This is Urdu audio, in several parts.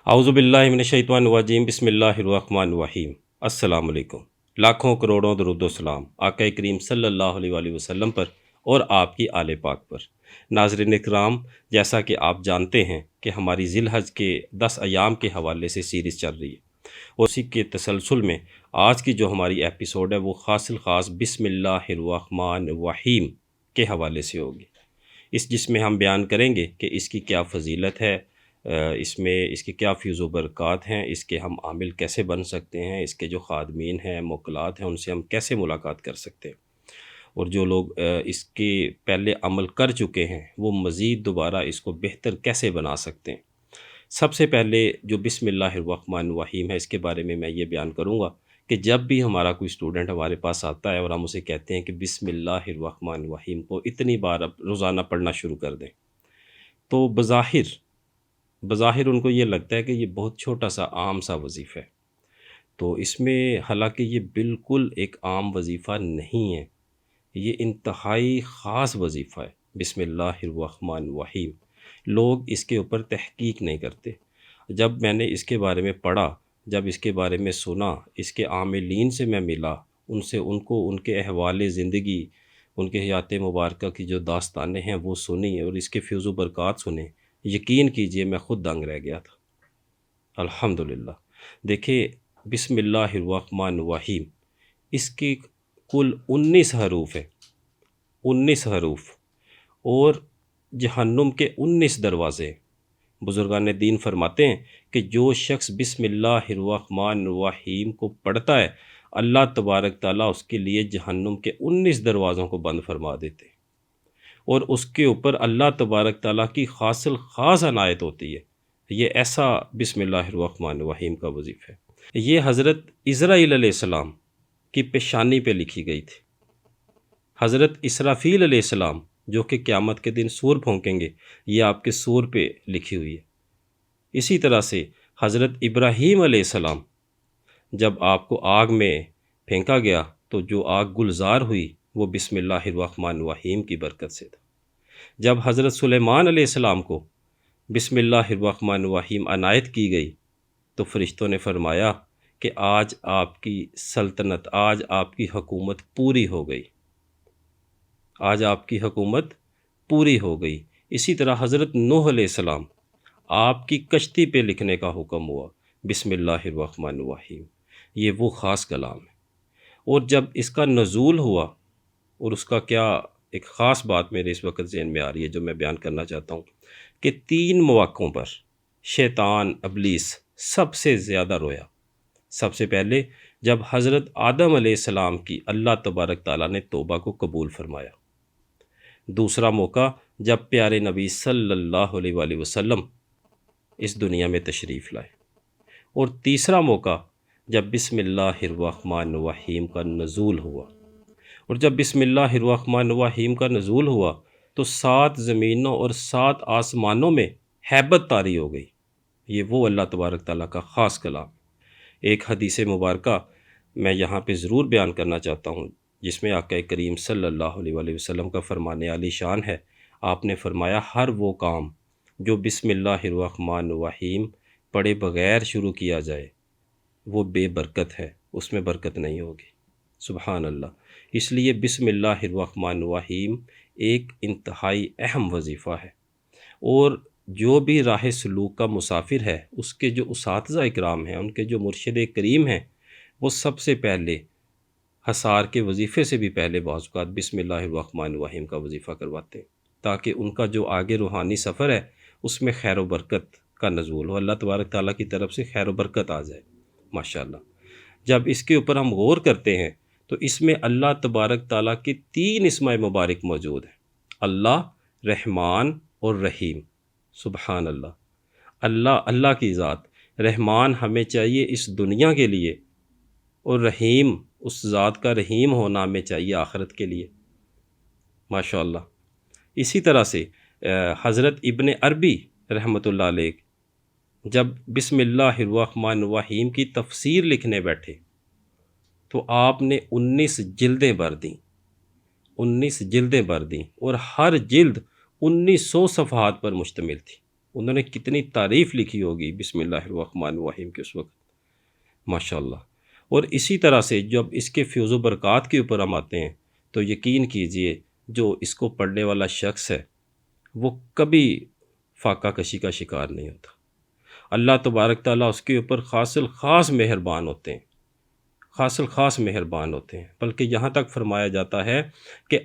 اعوذ باللہ من الشیطان الرجیم بسم اللہ الرحمن الرحیم۔ السلام علیکم۔ لاکھوں کروڑوں درود و سلام آقا کریم صلی اللہ علیہ وآلہ وسلم پر اور آپ کی آل پاک پر۔ ناظرین اکرام، جیسا کہ آپ جانتے ہیں کہ ہماری ذی الحج کے 10 ایام کے حوالے سے سیریز چل رہی ہے، اور اسی کے تسلسل میں آج کی جو ہماری ایپیسوڈ ہے وہ خاص الخاص بسم اللہ الرحمن الرحیم کے حوالے سے ہوگی۔ جس میں ہم بیان کریں گے کہ اس کی کیا فضیلت ہے، اس میں اس کے کیا فیض و برکات ہیں، اس کے ہم عامل کیسے بن سکتے ہیں، اس کے جو خادمین ہیں، موکلات ہیں، ان سے ہم کیسے ملاقات کر سکتے ہیں، اور جو لوگ اس کے پہلے عمل کر چکے ہیں وہ مزید دوبارہ اس کو بہتر کیسے بنا سکتے ہیں۔ سب سے پہلے جو بسم اللہ الرحمن الرحیم ہے، اس کے بارے میں یہ بیان کروں گا کہ جب بھی ہمارا کوئی اسٹوڈنٹ ہمارے پاس آتا ہے اور ہم اسے کہتے ہیں کہ بسم اللہ الرحمن الرحیم کو اتنی بار روزانہ پڑھنا شروع کر دیں، تو بظاہر ان کو یہ لگتا ہے کہ یہ بہت چھوٹا سا عام سا وظیفہ ہے، تو اس میں حالانکہ یہ بالکل ایک عام وظیفہ نہیں ہے، یہ انتہائی خاص وظیفہ ہے۔ بسم اللہ الرحمن الرحیم، لوگ اس کے اوپر تحقیق نہیں کرتے۔ جب میں نے اس کے بارے میں پڑھا، جب اس کے بارے میں سنا، اس کے عاملین سے میں ملا، ان کو ان کے احوال زندگی، ان کے حیات مبارکہ کی جو داستانیں ہیں وہ سنی اور اس کے فیض و برکات سنے، یقین کیجئے میں خود دنگ رہ گیا تھا۔ الحمدللہ۔ دیکھیں، بسم اللہ الرحمن الرحیم، اس کی کل 19 حروف ہیں، 19 حروف، اور جہنم کے 19 دروازے ہیں۔ بزرگان دین فرماتے ہیں کہ جو شخص بسم اللہ الرحمن الرحیم کو پڑھتا ہے، اللہ تبارک تعالیٰ اس کے لیے جہنم کے 19 دروازوں کو بند فرما دیتے ہیں، اور اس کے اوپر اللہ تبارک تعالیٰ کی خاص الخاص عنایت ہوتی ہے۔ یہ ایسا بسم اللہ الرحمن الرحیم کا وظیفہ ہے۔ یہ حضرت اسرائیل علیہ السلام کی پیشانی پہ لکھی گئی تھی۔ حضرت اسرافیل علیہ السلام جو کہ قیامت کے دن سور پھونکیں گے، یہ آپ کے سور پہ لکھی ہوئی ہے۔ اسی طرح سے حضرت ابراہیم علیہ السلام، جب آپ کو آگ میں پھینکا گیا تو جو آگ گلزار ہوئی وہ بسم اللہ الرحمن الرحیم کی برکت سے تھا۔ جب حضرت سلیمان علیہ السلام کو بسم اللہ الرحمن الرحیم عنایت کی گئی تو فرشتوں نے فرمایا کہ آج آپ کی سلطنت، آج آپ کی حکومت پوری ہو گئی، آج آپ کی حکومت پوری ہو گئی۔ اسی طرح حضرت نوح علیہ السلام، آپ کی کشتی پہ لکھنے کا حکم ہوا، بسم اللہ الرحمن الرحیم۔ یہ وہ خاص کلام ہے۔ اور جب اس کا نزول ہوا، اور اس کا کیا ایک خاص بات میرے اس وقت ذہن میں آ رہی ہے جو میں بیان کرنا چاہتا ہوں، کہ 3 مواقعوں پر شیطان ابلیس سب سے زیادہ رویا۔ سب سے پہلے جب حضرت آدم علیہ السلام کی اللہ تبارک تعالیٰ نے توبہ کو قبول فرمایا۔ دوسرا موقع جب پیارے نبی صلی اللہ علیہ وآلہ وسلم اس دنیا میں تشریف لائے۔ اور تیسرا موقع جب بسم اللہ الرحمن الرحیم کا نزول ہوا۔ اور جب بسم اللہ الرحمن الرحیم کا نزول ہوا تو 7 زمینوں اور 7 آسمانوں میں ہیبت طاری ہو گئی۔ یہ وہ اللہ تبارک تعالیٰ کا خاص کلام۔ ایک حدیث مبارکہ میں یہاں پہ ضرور بیان کرنا چاہتا ہوں، جس میں آقا کریم صلی اللہ علیہ وآلہ وسلم کا فرمان عالی شان ہے۔ آپ نے فرمایا ہر وہ کام جو بسم اللہ الرحمن الرحیم پڑھے بغیر شروع کیا جائے وہ بے برکت ہے، اس میں برکت نہیں ہوگی۔ سبحان اللہ۔ اس لیے بسم اللہ الرحمن الرحیم ایک انتہائی اہم وظیفہ ہے، اور جو بھی راہ سلوک کا مسافر ہے، اس کے جو اساتذہ اکرام ہیں، ان کے جو مرشد کریم ہیں، وہ سب سے پہلے حصار کے وظیفے سے بھی پہلے بعض اوقات بسم اللہ الرحمن الرحیم کا وظیفہ کرواتے ہیں، تاکہ ان کا جو آگے روحانی سفر ہے اس میں خیر و برکت کا نزول ہو، اللہ تبارک تعالیٰ کی طرف سے خیر و برکت آ جائے۔ ماشاءاللہ۔ جب اس کے اوپر ہم غور کرتے ہیں تو اس میں اللہ تبارک تعالیٰ کی 3 اسماء مبارک موجود ہیں، اللہ، رحمان اور رحیم۔ سبحان اللہ۔ اللہ کی ذات، رحمان ہمیں چاہیے اس دنیا کے لیے، اور رحیم، اس ذات کا رحیم ہونا ہمیں چاہیے آخرت کے لیے۔ ماشاءاللہ۔ اسی طرح سے حضرت ابن عربی رحمۃ اللہ علیہ جب بسم اللہ الرحمن الرحیم کی تفسیر لکھنے بیٹھے تو آپ نے 19 جلدیں بھر دیں، 19 جلدیں بھر دیں، اور ہر جلد 1900 صفحات پر مشتمل تھی۔ انہوں نے کتنی تعریف لکھی ہوگی بسم اللہ الرحمن الرحیم کے اس وقت، ماشاء اللہ۔ اور اسی طرح سے جب اس کے فیوز و برکات کے اوپر ہم آتے ہیں تو یقین کیجئے جو اس کو پڑھنے والا شخص ہے وہ کبھی فاقہ کشی کا شکار نہیں ہوتا۔ اللہ تبارک تعالیٰ اس کے اوپر خاص الخاص مہربان ہوتے ہیں، خاص الخاص مہربان ہوتے ہیں، بلکہ یہاں تک فرمایا جاتا ہے کہ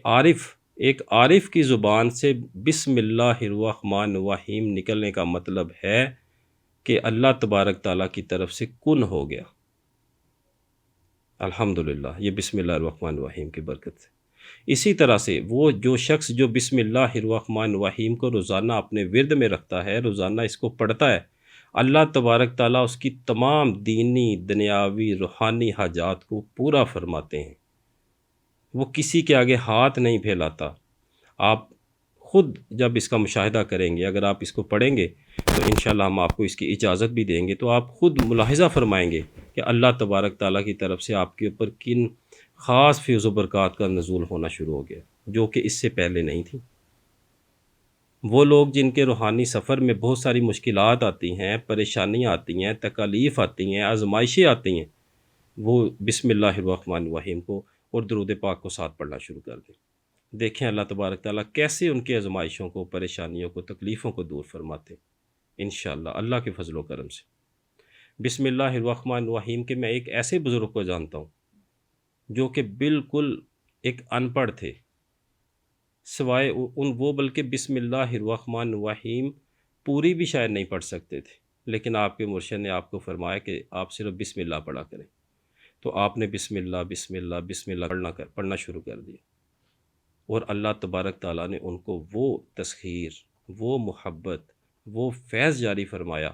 ایک عارف کی زبان سے بسم اللہ الرحمن الرحیم نکلنے کا مطلب ہے کہ اللہ تبارک تعالیٰ کی طرف سے کن ہو گیا۔ الحمدللہ، یہ بسم اللہ الرحمن الرحیم کی برکت سے۔ اسی طرح سے وہ جو شخص جو بسم اللہ الرحمن الرحیم کو روزانہ اپنے ورد میں رکھتا ہے، روزانہ اس کو پڑھتا ہے، اللہ تبارک تعالیٰ اس کی تمام دینی، دنیاوی، روحانی حاجات کو پورا فرماتے ہیں۔ وہ کسی کے آگے ہاتھ نہیں پھیلاتا۔ آپ خود جب اس کا مشاہدہ کریں گے، اگر آپ اس کو پڑھیں گے تو انشاءاللہ ہم آپ کو اس کی اجازت بھی دیں گے، تو آپ خود ملاحظہ فرمائیں گے کہ اللہ تبارک تعالیٰ کی طرف سے آپ کے اوپر کن خاص فیض و برکات کا نزول ہونا شروع ہو گیا جو کہ اس سے پہلے نہیں تھی۔ وہ لوگ جن کے روحانی سفر میں بہت ساری مشکلات آتی ہیں، پریشانیاں آتی ہیں، تکالیف آتی ہیں، آزمائشیں آتی ہیں، وہ بسم اللہ الرحمن الرحیم کو اور درود پاک کو ساتھ پڑھنا شروع کر دیں۔ دیکھیں اللہ تبارک تعالیٰ کیسے ان کی آزمائشوں کو، پریشانیوں کو، تکلیفوں کو دور فرماتے ہیں انشاءاللہ اللہ کے فضل و کرم سے۔ بسم اللہ الرحمن الرحیم کے میں ایک ایسے بزرگ کو جانتا ہوں جو کہ بالکل ایک ان پڑھ تھے، سوائے وہ بلکہ بسم اللہ الرحمن الرحیم پوری بھی شاید نہیں پڑھ سکتے تھے، لیکن آپ کے مرشد نے آپ کو فرمایا کہ آپ صرف بسم اللہ پڑھا کریں، تو آپ نے بسم اللہ بسم اللہ بسم اللہ پڑھنا شروع کر دیا، اور اللہ تبارک تعالیٰ نے ان کو وہ تسخیر، وہ محبت، وہ فیض جاری فرمایا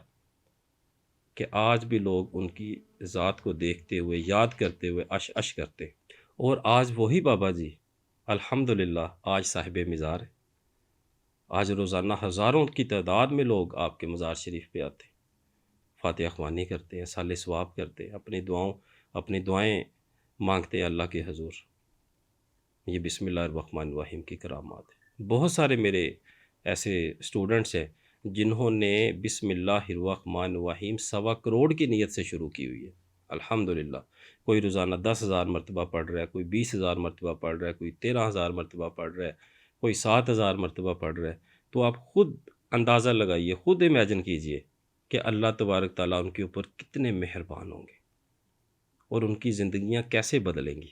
کہ آج بھی لوگ ان کی ذات کو دیکھتے ہوئے، یاد کرتے ہوئے عش کرتے ہیں۔ اور آج وہی بابا جی الحمدللہ آج صاحب مزار ہے۔ آج روزانہ ہزاروں کی تعداد میں لوگ آپ کے مزار شریف پہ آتے ہیں، فاتحہ خوانی کرتے ہیں، سال ثواب کرتے ہیں، اپنی دعائیں مانگتے ہیں اللہ کے حضور۔ یہ بسم اللہ الرحمن الرحیم کی کرامات ہے۔ بہت سارے میرے ایسے اسٹوڈنٹس ہیں جنہوں نے بسم اللہ الرحمن الرحیم 1.25 کروڑ کی نیت سے شروع کی ہوئی ہے الحمدللہ۔ کوئی روزانہ 10,000 مرتبہ پڑھ رہا ہے، کوئی 20,000 مرتبہ پڑھ رہا ہے، کوئی 13,000 مرتبہ پڑھ رہا ہے، کوئی 7,000 مرتبہ پڑھ رہا ہے۔ تو آپ خود اندازہ لگائیے، خود امیجن کیجئے کہ اللہ تبارک تعالیٰ ان کے اوپر کتنے مہربان ہوں گے اور ان کی زندگیاں کیسے بدلیں گی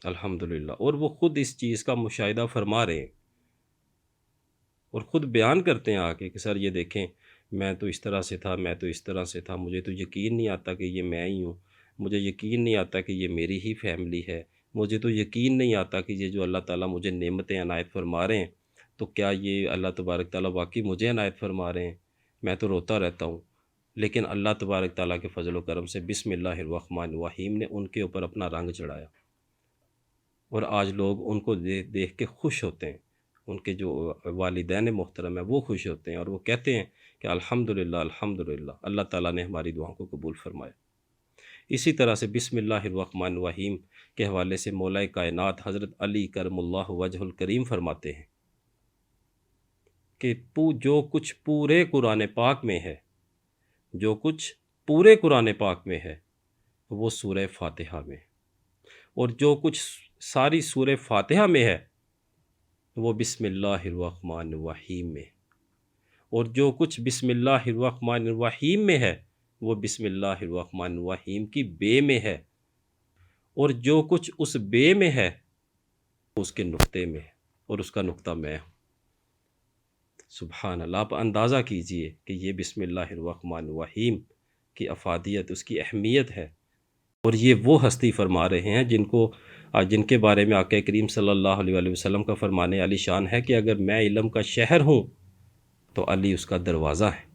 الحمدللہ۔ اور وہ خود اس چیز کا مشاہدہ فرما رہے ہیں اور خود بیان کرتے ہیں آ کے کہ سر یہ دیکھیں میں تو اس طرح سے تھا، میں تو اس طرح سے تھا، مجھے تو یقین نہیں آتا کہ یہ میں ہی ہوں، مجھے یقین نہیں آتا کہ یہ میری ہی فیملی ہے، مجھے تو یقین نہیں آتا کہ یہ جو اللہ تعالیٰ مجھے نعمتیں عنایت فرما رہے ہیں تو کیا یہ اللہ تبارک تعالیٰ واقعی مجھے عنایت فرما رہے ہیں، میں تو روتا رہتا ہوں۔ لیکن اللہ تبارک تعالیٰ کے فضل و کرم سے بسم اللہ الرحمن الرحیم نے ان کے اوپر اپنا رنگ چڑھایا، اور آج لوگ ان کو دیکھ کے خوش ہوتے ہیں، ان کے جو والدین محترم ہیں وہ خوش ہوتے ہیں اور وہ کہتے ہیں کہ الحمدللہ الحمدللہ اللہ تعالیٰ نے ہماری دعاؤں کو قبول فرمایا۔ اسی طرح سے بسم اللہ الرحمن الرحیم کے حوالے سے مولا کائنات حضرت علی کرم اللہ وجہ الکریم فرماتے ہیں کہ جو کچھ پورے قرآن پاک میں ہے، جو کچھ پورے قرآن پاک میں ہے وہ سورہ فاتحہ میں ہے، اور جو کچھ ساری سورہ فاتحہ میں ہے وہ بسم اللہ الرحمن الرحیم میں، اور جو کچھ بسم اللہ الرحمن الرحیم میں ہے وہ بسم اللہ الرحمن الرحیم کی بے میں ہے، اور جو کچھ اس بے میں ہے اس کے نقطے میں ہے، اور اس کا نقطہ میں ہوں۔ سبحان اللہ، آپ اندازہ کیجئے کہ یہ بسم اللہ الرحمن الرحیم کی افادیت، اس کی اہمیت ہے، اور یہ وہ ہستی فرما رہے ہیں جن کے بارے میں آقا کریم صلی اللہ علیہ وسلم کا فرمانے عالی شان ہے کہ اگر میں علم کا شہر ہوں تو علی اس کا دروازہ ہے۔